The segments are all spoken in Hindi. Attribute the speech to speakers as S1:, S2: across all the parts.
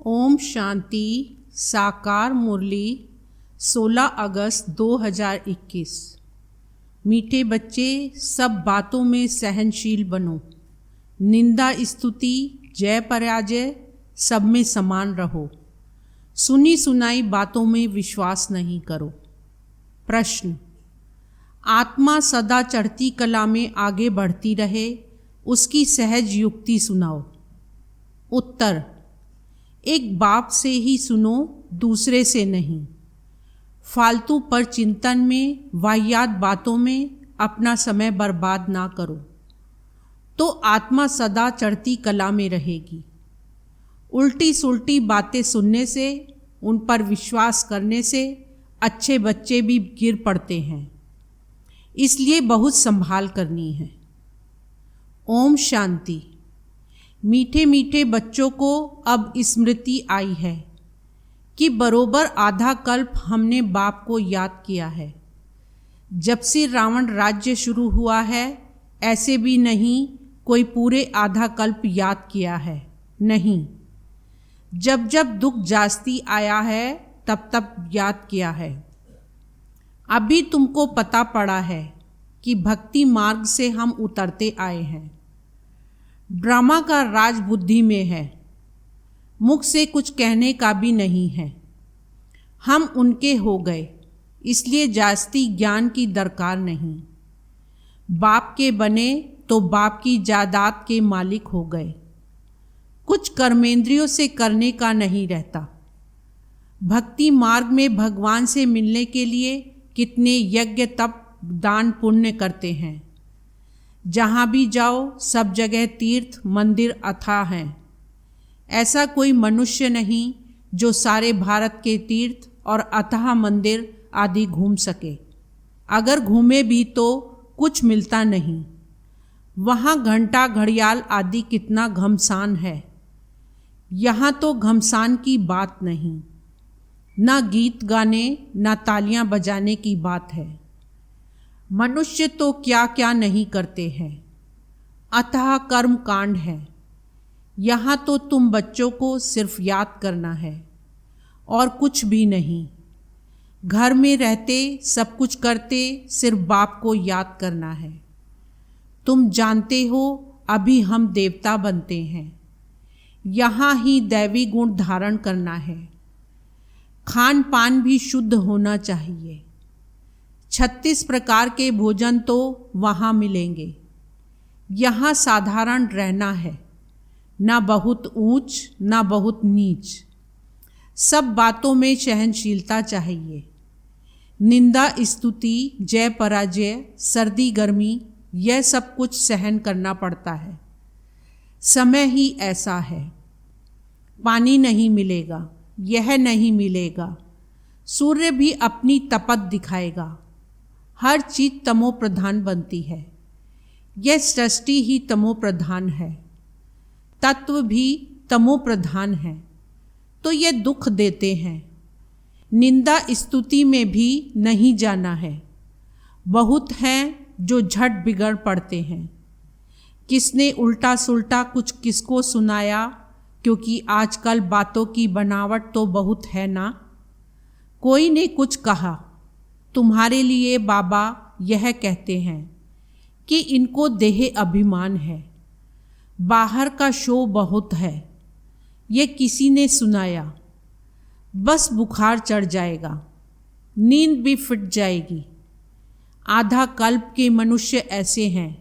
S1: ओम शांति। साकार मुरली 16 अगस्त 2021। मीठे बच्चे, सब बातों में सहनशील बनो। निंदा स्तुति जय पराजय सब में समान रहो। सुनी सुनाई बातों में विश्वास नहीं करो। प्रश्न: आत्मा सदा चढ़ती कला में आगे बढ़ती रहे, उसकी सहज युक्ति सुनाओ। उत्तर: एक बाप से ही सुनो, दूसरे से नहीं। फालतू पर चिंतन में, वाहियात बातों में अपना समय बर्बाद ना करो, तो आत्मा सदा चढ़ती कला में रहेगी। उल्टी सुल्टी बातें सुनने से, उन पर विश्वास करने से अच्छे बच्चे भी गिर पड़ते हैं, इसलिए बहुत संभाल करनी है। ओम शांति। मीठे मीठे बच्चों को अब स्मृति आई है कि बरोबर आधा कल्प हमने बाप को याद किया है। जब से रावण राज्य शुरू हुआ है, ऐसे भी नहीं कोई पूरे आधा कल्प याद किया है, नहीं। जब जब दुख जास्ती आया है, तब तब याद किया है। अभी तुमको पता पड़ा है कि भक्ति मार्ग से हम उतरते आए हैं। ड्रामा का राज बुद्धि में है, मुख से कुछ कहने का भी नहीं है। हम उनके हो गए, इसलिए जास्ती ज्ञान की दरकार नहीं। बाप के बने तो बाप की जायदाद के मालिक हो गए। कुछ कर्मेंद्रियों से करने का नहीं रहता। भक्ति मार्ग में भगवान से मिलने के लिए कितने यज्ञ तप दान पुण्य करते हैं। जहाँ भी जाओ सब जगह तीर्थ मंदिर अथाह हैं। ऐसा कोई मनुष्य नहीं जो सारे भारत के तीर्थ और अथाह मंदिर आदि घूम सके। अगर घूमे भी तो कुछ मिलता नहीं। वहाँ घंटा घड़ियाल आदि कितना घमसान है। यहाँ तो घमसान की बात नहीं, ना गीत गाने ना तालियां बजाने की बात है। मनुष्य तो क्या क्या नहीं करते हैं, अतः कर्म कांड है। यहाँ तो तुम बच्चों को सिर्फ याद करना है और कुछ भी नहीं। घर में रहते सब कुछ करते सिर्फ बाप को याद करना है। तुम जानते हो अभी हम देवता बनते हैं, यहाँ ही दैवी गुण धारण करना है। खान पान भी शुद्ध होना चाहिए। 36 प्रकार के भोजन तो वहाँ मिलेंगे। यहाँ साधारण रहना है, ना बहुत ऊंच ना बहुत नीच। सब बातों में सहनशीलता चाहिए। निंदा स्तुति जय पराजय सर्दी गर्मी यह सब कुछ सहन करना पड़ता है। समय ही ऐसा है। पानी नहीं मिलेगा, यह नहीं मिलेगा। सूर्य भी अपनी तपत दिखाएगा। हर चीज तमो प्रधान बनती है। यह सृष्टि ही तमो प्रधान है। तत्व भी तमो प्रधान है, तो ये दुख देते हैं। निंदा स्तुति में भी नहीं जाना है। बहुत हैं जो झट बिगड़ पड़ते हैं। किसने उल्टा सुल्टा कुछ किसको सुनाया, क्योंकि आजकल बातों की बनावट तो बहुत है ना। कोई ने कुछ कहा, तुम्हारे लिए बाबा यह कहते हैं कि इनको देह अभिमान है, बाहर का शो बहुत है। ये किसी ने सुनाया, बस बुखार चढ़ जाएगा, नींद भी फिट जाएगी। आधा कल्प के मनुष्य ऐसे हैं।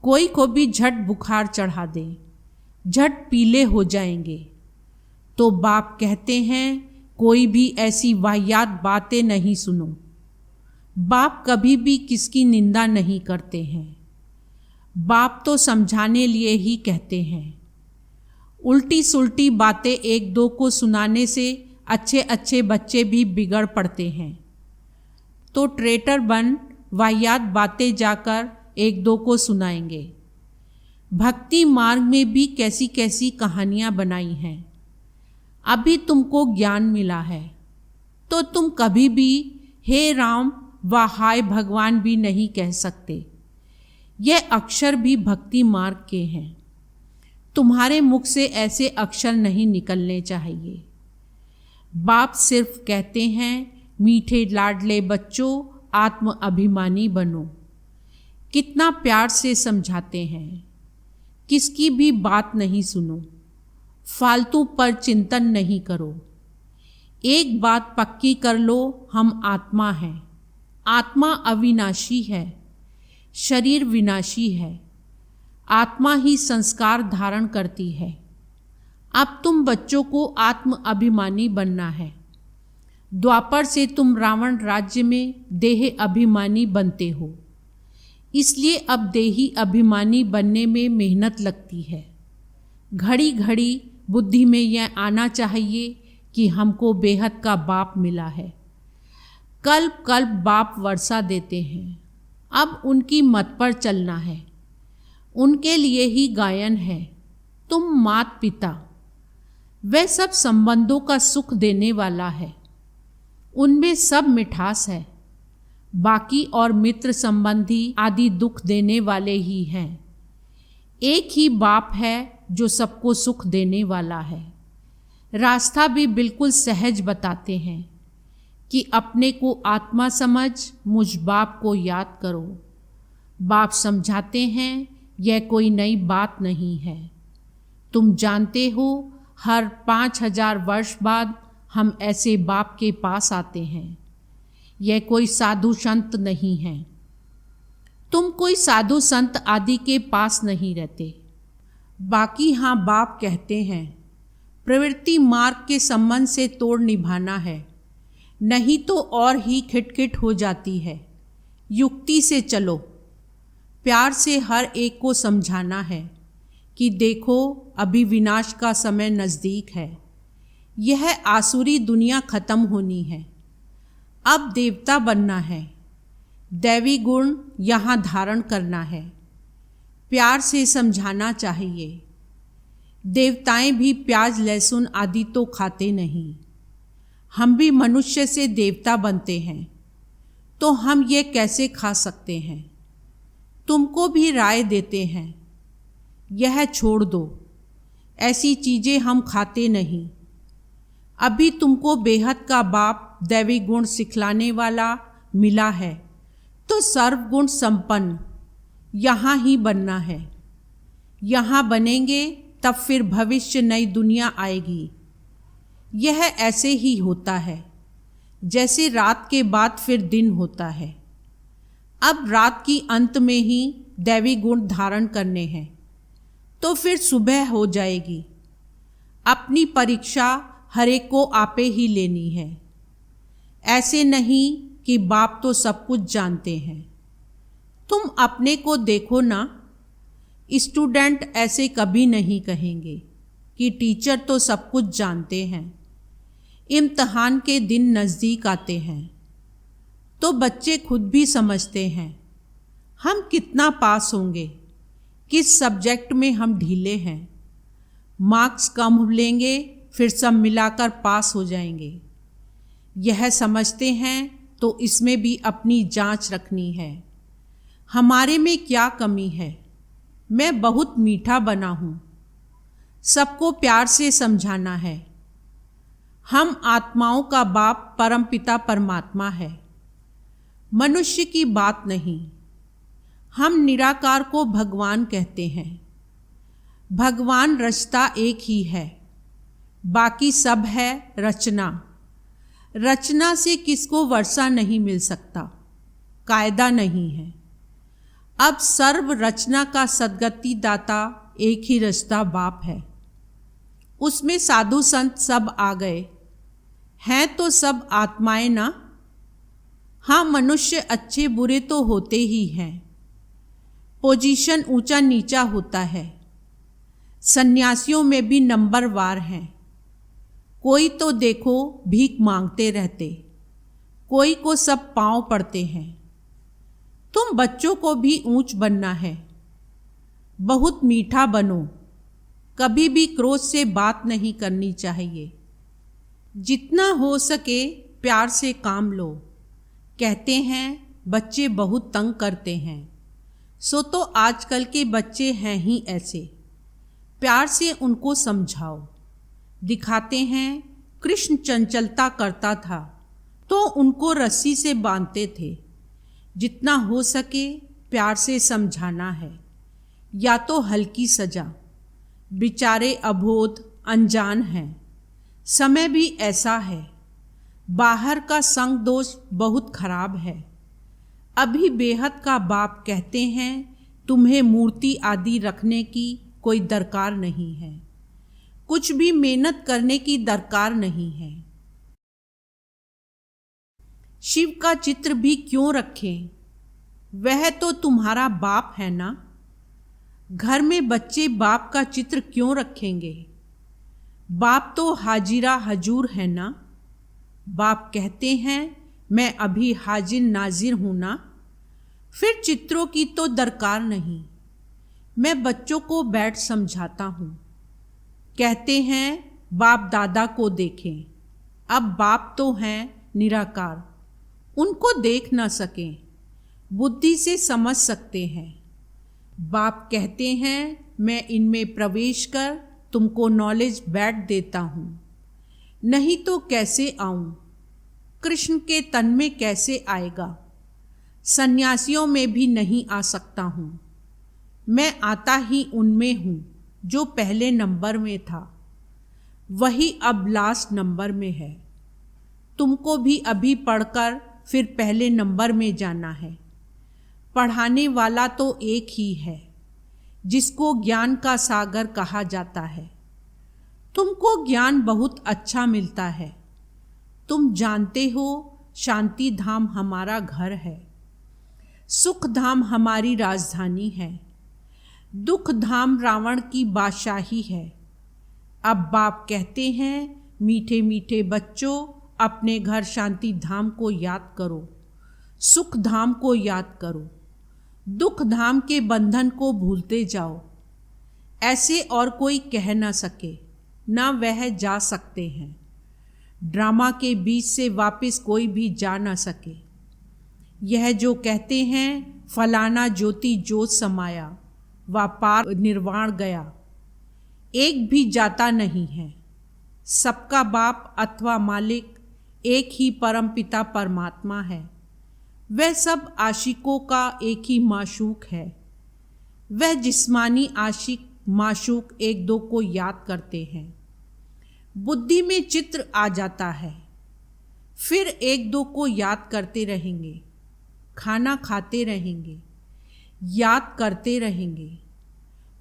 S1: कोई को भी झट बुखार चढ़ा दे, झट पीले हो जाएंगे। तो बाप कहते हैं कोई भी ऐसी वाहियात बातें नहीं सुनो। बाप कभी भी किसकी निंदा नहीं करते हैं। बाप तो समझाने लिए ही कहते हैं। उल्टी सुल्टी बातें एक दो को सुनाने से अच्छे अच्छे बच्चे भी बिगड़ पड़ते हैं। तो ट्रेटर बन वाहियात बातें जाकर एक दो को सुनाएंगे। भक्ति मार्ग में भी कैसी कैसी कहानियां बनाई हैं। अभी तुमको ज्ञान मिला है, तो तुम कभी भी हे राम व हाय भगवान भी नहीं कह सकते। यह अक्षर भी भक्ति मार्ग के हैं। तुम्हारे मुख से ऐसे अक्षर नहीं निकलने चाहिए। बाप सिर्फ कहते हैं, मीठे लाडले बच्चों, आत्म अभिमानी बनो। कितना प्यार से समझाते हैं, किसकी भी बात नहीं सुनो, फालतू पर चिंतन नहीं करो। एक बात पक्की कर लो, हम आत्मा हैं। आत्मा अविनाशी है, शरीर विनाशी है। आत्मा ही संस्कार धारण करती है। अब तुम बच्चों को आत्म अभिमानी बनना है। द्वापर से तुम रावण राज्य में देह अभिमानी बनते हो, इसलिए अब देही अभिमानी बनने में मेहनत लगती है। घड़ी घड़ी बुद्धि में यह आना चाहिए कि हमको बेहद का बाप मिला है। कल्प कल्प बाप वर्षा देते हैं, अब उनकी मत पर चलना है। उनके लिए ही गायन है। तुम मात पिता, वह सब संबंधों का सुख देने वाला है, उनमें सब मिठास है। बाकी और मित्र संबंधी आदि दुख देने वाले ही हैं। एक ही बाप है जो सबको सुख देने वाला है। रास्ता भी बिल्कुल सहज बताते हैं कि अपने को आत्मा समझ मुझ बाप को याद करो। बाप समझाते हैं, यह कोई नई बात नहीं है। तुम जानते हो, हर 5000 वर्ष बाद हम ऐसे बाप के पास आते हैं। यह कोई साधु संत नहीं है। तुम कोई साधु संत आदि के पास नहीं रहते। बाकी हाँ, बाप कहते हैं, प्रवृत्ति मार्ग के संबंध से तोड़ निभाना है, नहीं तो और ही खिटखिट हो जाती है। युक्ति से चलो। प्यार से हर एक को समझाना है कि देखो, अभी विनाश का समय नज़दीक है। यह आसुरी दुनिया खत्म होनी है। अब देवता बनना है। दैवी गुण यहाँ धारण करना है। प्यार से समझाना चाहिए। देवताएं भी प्याज लहसुन आदि तो खाते नहीं। हम भी मनुष्य से देवता बनते हैं, तो हम ये कैसे खा सकते हैं? तुमको भी राय देते हैं, यह छोड़ दो। ऐसी चीज़ें हम खाते नहीं। अभी तुमको बेहद का बाप दैवी गुण सिखलाने वाला मिला है, तो सर्वगुण संपन्न यहाँ ही बनना है। यहाँ बनेंगे तब फिर भविष्य नई दुनिया आएगी। यह ऐसे ही होता है जैसे रात के बाद फिर दिन होता है। अब रात की अंत में ही दैवी गुण धारण करने हैं, तो फिर सुबह हो जाएगी। अपनी परीक्षा हर एक को आपे ही लेनी है। ऐसे नहीं कि बाप तो सब कुछ जानते हैं। तुम अपने को देखो ना। स्टूडेंट ऐसे कभी नहीं कहेंगे कि टीचर तो सब कुछ जानते हैं। इम्तहान के दिन नज़दीक आते हैं तो बच्चे खुद भी समझते हैं हम कितना पास होंगे, किस सब्जेक्ट में हम ढीले हैं। मार्क्स कम लेंगे, फिर सब मिलाकर पास हो जाएंगे। यह समझते हैं तो इसमें भी अपनी जांच रखनी है। हमारे में क्या कमी है? मैं बहुत मीठा बना हूँ। सबको प्यार से समझाना है। हम आत्माओं का बाप परमपिता परमात्मा है, मनुष्य की बात नहीं। हम निराकार को भगवान कहते हैं। भगवान रचता एक ही है, बाकी सब है रचना। रचना से किसको वर्षा नहीं मिल सकता, कायदा नहीं है। अब सर्व रचना का सद्गति दाता एक ही रचता बाप है। उसमें साधु संत सब आ गए हैं, तो सब आत्माएं ना। हाँ, मनुष्य अच्छे बुरे तो होते ही हैं। पोजीशन ऊंचा नीचा होता है। सन्यासियों में भी नंबरवार हैं। कोई तो देखो भीख मांगते रहते, कोई को सब पांव पड़ते हैं। तुम बच्चों को भी ऊंच बनना है। बहुत मीठा बनो। कभी भी क्रोध से बात नहीं करनी चाहिए। जितना हो सके प्यार से काम लो। कहते हैं बच्चे बहुत तंग करते हैं, सो तो आजकल के बच्चे हैं ही ऐसे। प्यार से उनको समझाओ। दिखाते हैं कृष्ण चंचलता करता था तो उनको रस्सी से बांधते थे। जितना हो सके प्यार से समझाना है, या तो हल्की सजा। बेचारे अबोध अनजान हैं। समय भी ऐसा है, बाहर का संग दोष बहुत खराब है। अभी बेहद का बाप कहते हैं तुम्हें मूर्ति आदि रखने की कोई दरकार नहीं है, कुछ भी मेहनत करने की दरकार नहीं है। शिव का चित्र भी क्यों रखें, वह तो तुम्हारा बाप है ना। घर में बच्चे बाप का चित्र क्यों रखेंगे, बाप तो हाजिरा हजूर है ना। बाप कहते हैं मैं अभी हाजिर नाजिर हूं ना, फिर चित्रों की तो दरकार नहीं। मैं बच्चों को बैठ समझाता हूँ। कहते हैं बाप दादा को देखें, अब बाप तो हैं निराकार, उनको देख ना सकें, बुद्धि से समझ सकते हैं। बाप कहते हैं मैं इनमें प्रवेश कर तुमको नॉलेज बैठ देता हूँ, नहीं तो कैसे आऊँ, कृष्ण के तन में कैसे आएगा। सन्यासियों में भी नहीं आ सकता हूँ, मैं आता ही उनमें हूँ जो पहले नंबर में था, वही अब लास्ट नंबर में है। तुमको भी अभी पढ़कर फिर पहले नंबर में जाना है। पढ़ाने वाला तो एक ही है, जिसको ज्ञान का सागर कहा जाता है। तुमको ज्ञान बहुत अच्छा मिलता है। तुम जानते हो शांति धाम हमारा घर है, सुख धाम हमारी राजधानी है, दुख धाम रावण की बादशाही है। अब बाप कहते हैं मीठे मीठे बच्चों, अपने घर शांति धाम को याद करो, सुख धाम को याद करो, दुख धाम के बंधन को भूलते जाओ। ऐसे और कोई कह ना सके, ना वह जा सकते हैं। ड्रामा के बीच से वापस कोई भी जा ना सके। यह जो कहते हैं फलाना ज्योति ज्योत समाया, व पार निर्वाण गया, एक भी जाता नहीं है। सबका बाप अथवा मालिक एक ही परम पिता परमात्मा है। वह सब आशिकों का एक ही माशूक है। वह जिस्मानी आशिक माशूक एक दो को याद करते हैं। बुद्धि में चित्र आ जाता है, फिर एक दो को याद करते रहेंगे, खाना खाते रहेंगे, याद करते रहेंगे।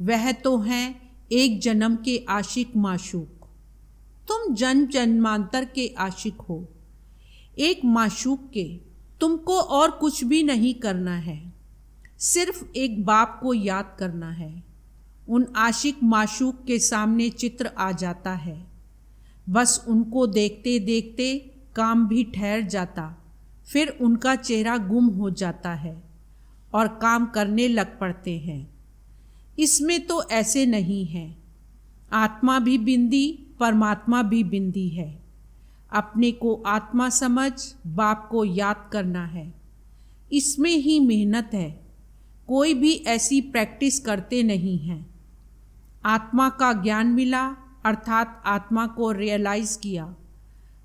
S1: वह तो हैं एक जन्म के आशिक माशूक। तुम जन्म जन्मांतर के आशिक हो, एक माशूक के। तुमको और कुछ भी नहीं करना है, सिर्फ एक बाप को याद करना है। उन आशिक माशूक के सामने चित्र आ जाता है, बस उनको देखते देखते काम भी ठहर जाता, फिर उनका चेहरा गुम हो जाता है और काम करने लग पड़ते हैं। इसमें तो ऐसे नहीं है। आत्मा भी बिंदी, परमात्मा भी बिंदी है। अपने को आत्मा समझ बाप को याद करना है, इसमें ही मेहनत है। कोई भी ऐसी प्रैक्टिस करते नहीं हैं। आत्मा का ज्ञान मिला अर्थात आत्मा को रियलाइज किया,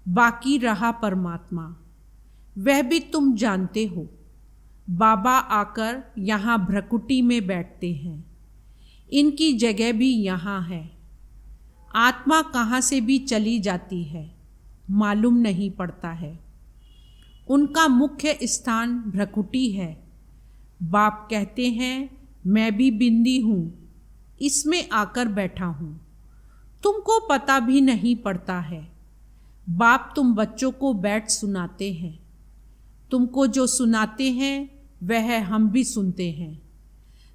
S1: बाकी रहा परमात्मा। वह भी तुम जानते हो। बाबा आकर यहाँ भ्रकुटी में बैठते हैं, इनकी जगह भी यहाँ है। आत्मा कहाँ से भी चली जाती है, मालूम नहीं पड़ता है। उनका मुख्य स्थान भ्रकुटी है। बाप कहते हैं मैं भी बिंदी हूँ, इसमें आकर बैठा हूँ। तुमको पता भी नहीं पड़ता है। बाप तुम बच्चों को बैठ सुनाते हैं। तुमको जो सुनाते हैं वह हम भी सुनते हैं।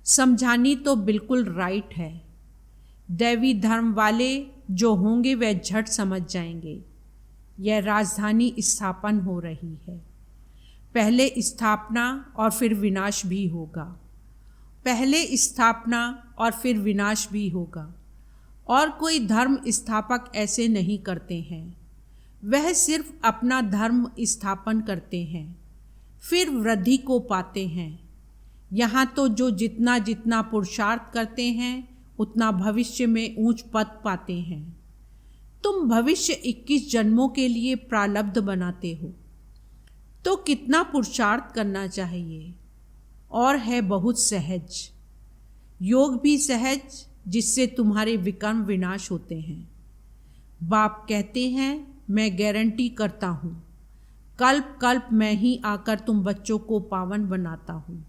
S1: समझानी तो बिल्कुल राइट है। दैवी धर्म वाले जो होंगे वह झट समझ जाएंगे। यह राजधानी स्थापन हो रही है। पहले स्थापना और फिर विनाश भी होगा। पहले स्थापना और फिर विनाश भी होगा। और कोई धर्म स्थापक ऐसे नहीं करते हैं। वह सिर्फ अपना धर्म स्थापन करते हैं, फिर वृद्धि को पाते हैं। यहाँ तो जो जितना जितना पुरुषार्थ करते हैं उतना भविष्य में ऊंच पद पाते हैं। तुम भविष्य 21 जन्मों के लिए प्रारब्ध बनाते हो, तो कितना पुरुषार्थ करना चाहिए। और है बहुत सहज, योग भी सहज, जिससे तुम्हारे विकर्म विनाश होते हैं। बाप कहते हैं, मैं गारंटी करता हूँ, कल्प कल्प मैं ही आकर तुम बच्चों को पावन बनाता हूँ।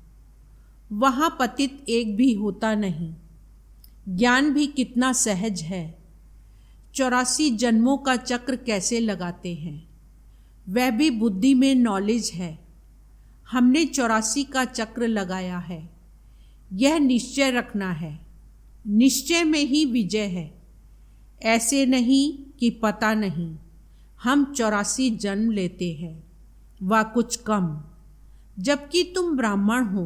S1: वहाँ पतित एक भी होता नहीं। ज्ञान भी कितना सहज है। 84 जन्मों का चक्र कैसे लगाते हैं, वह भी बुद्धि में नॉलेज है। हमने 84 का चक्र लगाया है। यह निश्चय रखना है, निश्चय में ही विजय है। ऐसे नहीं कि पता नहीं। हम 84 जन्म लेते हैं, व कुछ कम। जबकि तुम ब्राह्मण हो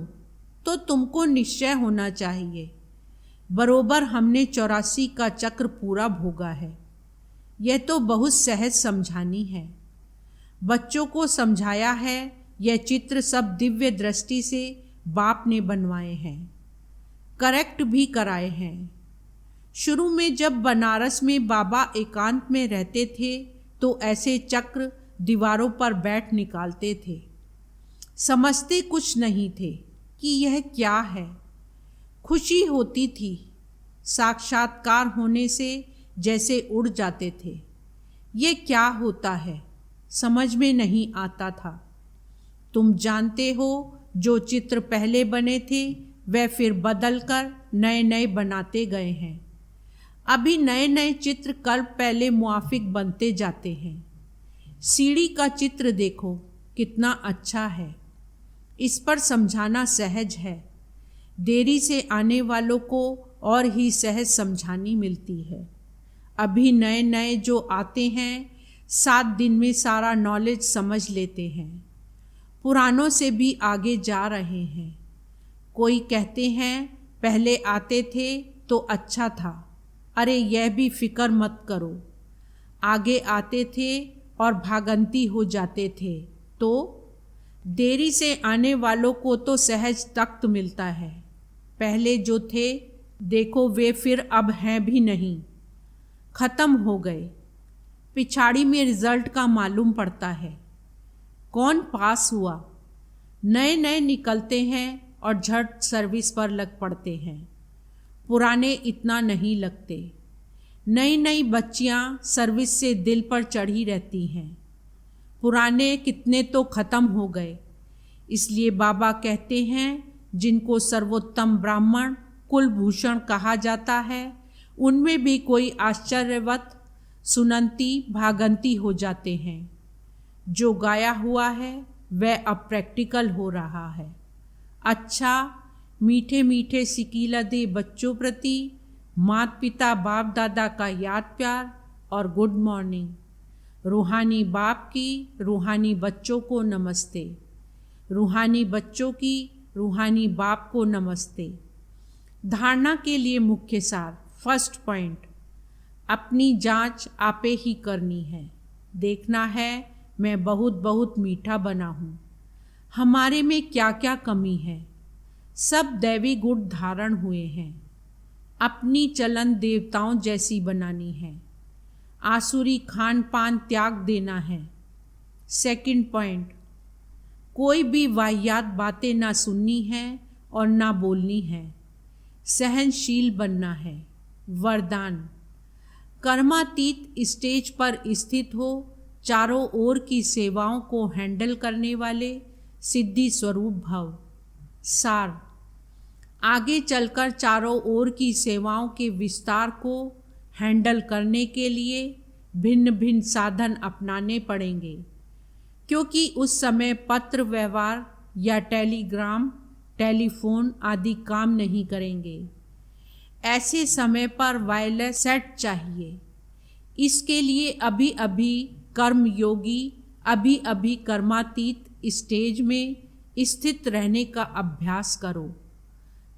S1: तो तुमको निश्चय होना चाहिए, बरोबर हमने 84 का चक्र पूरा भोगा है। यह तो बहुत सहज समझानी है। बच्चों को समझाया है। यह चित्र सब दिव्य दृष्टि से बाप ने बनवाए हैं, करेक्ट भी कराए हैं। शुरू में जब बनारस में बाबा एकांत में रहते थे तो ऐसे चक्र दीवारों पर बैठ निकालते थे। समझते कुछ नहीं थे कि यह क्या है। खुशी होती थी, साक्षात्कार होने से जैसे उड़ जाते थे। ये क्या होता है, समझ में नहीं आता था। तुम जानते हो, जो चित्र पहले बने थे वह फिर बदलकर नए नए बनाते गए हैं। अभी नए नए चित्र कल्प पहले मुआफिक बनते जाते हैं। सीढ़ी का चित्र देखो, कितना अच्छा है। इस पर समझाना सहज है। देरी से आने वालों को और ही सहज समझानी मिलती है। अभी नए नए जो आते हैं 7 दिन में सारा नॉलेज समझ लेते हैं। पुरानों से भी आगे जा रहे हैं। कोई कहते हैं पहले आते थे तो अच्छा था। अरे यह भी फिक्र मत करो। आगे आते थे और भागंती हो जाते थे, तो देरी से आने वालों को तो सहज तख्त मिलता है। पहले जो थे देखो, वे फिर अब हैं भी नहीं, खत्म हो गए। पिछाड़ी में रिजल्ट का मालूम पड़ता है, कौन पास हुआ। नए नए निकलते हैं और झट सर्विस पर लग पड़ते हैं। पुराने इतना नहीं लगते। नई नई बच्चियां सर्विस से दिल पर चढ़ी रहती हैं। पुराने कितने तो खत्म हो गए। इसलिए बाबा कहते हैं, जिनको सर्वोत्तम ब्राह्मण कुलभूषण कहा जाता है, उनमें भी कोई आश्चर्यवत सुनंती भागंती हो जाते हैं। जो गाया हुआ है वह अब प्रैक्टिकल हो रहा है। अच्छा, मीठे मीठे सिकीलदे बच्चों प्रति माता पिता बाप दादा का याद प्यार और गुड मॉर्निंग। रूहानी बाप की रूहानी बच्चों को नमस्ते। रूहानी बच्चों की रूहानी बाप को नमस्ते। धारणा के लिए मुख्य सार। फर्स्ट पॉइंट, अपनी जांच आपे ही करनी है। देखना है मैं बहुत बहुत मीठा बना हूँ, हमारे में क्या क्या कमी है। सब दैवी गुण धारण हुए हैं। अपनी चलन देवताओं जैसी बनानी है। आसुरी खान पान त्याग देना है। सेकंड पॉइंट, कोई भी वाहियात बातें ना सुननी है और ना बोलनी है। सहनशील बनना है। वरदान, कर्मातीत स्टेज पर स्थित हो, चारों ओर की सेवाओं को हैंडल करने वाले सिद्धि स्वरूप भव। सार, आगे चलकर चारों ओर की सेवाओं के विस्तार को हैंडल करने के लिए भिन्न भिन्न साधन अपनाने पड़ेंगे, क्योंकि उस समय पत्र व्यवहार या टेलीग्राम टेलीफोन आदि काम नहीं करेंगे। ऐसे समय पर वायरलेस सेट चाहिए। इसके लिए अभी अभी कर्मयोगी अभी अभी कर्मातीत स्टेज में स्थित रहने का अभ्यास करो।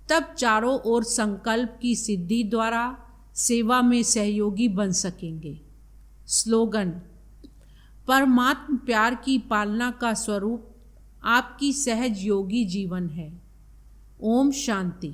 S1: तब चारों ओर संकल्प की सिद्धि द्वारा सेवा में सहयोगी बन सकेंगे। स्लोगन, परमात्म प्यार की पालना का स्वरूप आपकी सहज योगी जीवन है। ओम शांति।